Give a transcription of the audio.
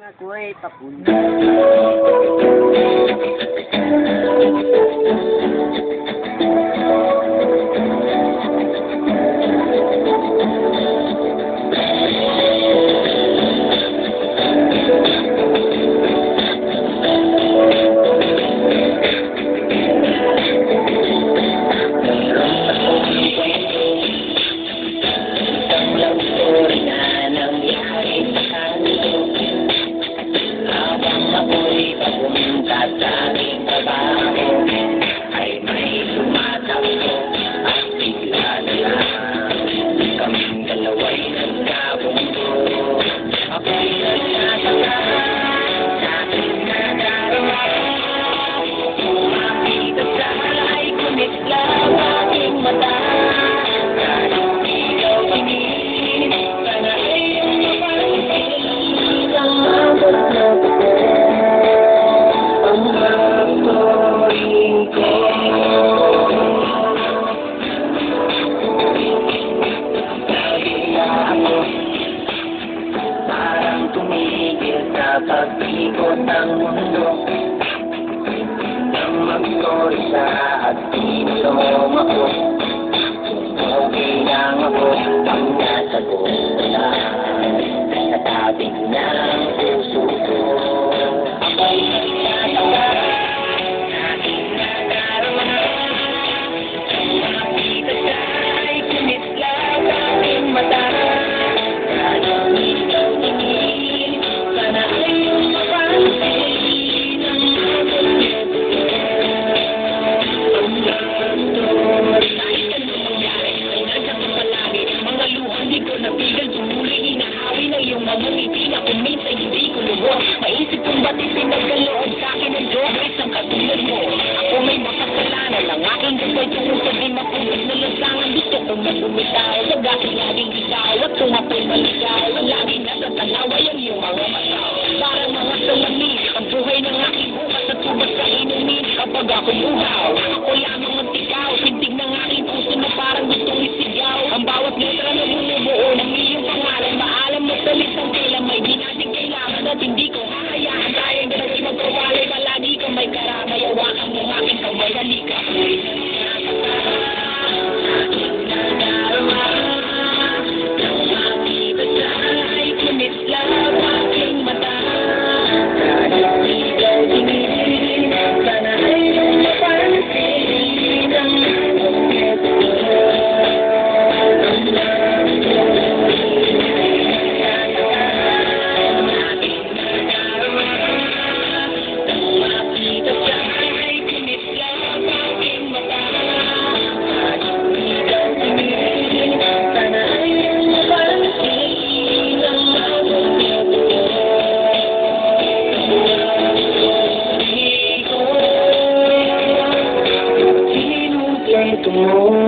ako'y papunta. Pag-ikot ng mundo nang magsorisa at tinulong ako. Okay lang ako ang nasa bola sa tabi ng puso ko. Ako'y nagtatawa sa aking nadarama. Ang makita siya'y kumislaw aking mata. Kanyang ikaw tingin, sana ay maisip kong ba't ipinagkaloob sa'kin ang Diyos ang katulad mo. Ako may makasalanan ang aking gabay tungkol sa di mapulit na lansangan. Gusto kong magbumitaw, wag aking laging ikaw at kung ako'y maligaw, ang laging nasa talaway ang iyong mga mataw. Parang mga salamin, ang buhay ng aking bukas at tubas sa inumin kapag ako'y uhaw. Ako lamang ang tikaw, pintig ng aking puso na parang gustong isigaw. Ang bawat letra na bumubuo ng iyong pangalan, maalam mo talitang kailan may di natin kailangan at hindi ko hahayaan tayong ganagay magkawalay. Palagi ka may karamay, hawakan mo aking kamay, halika. Tomorrow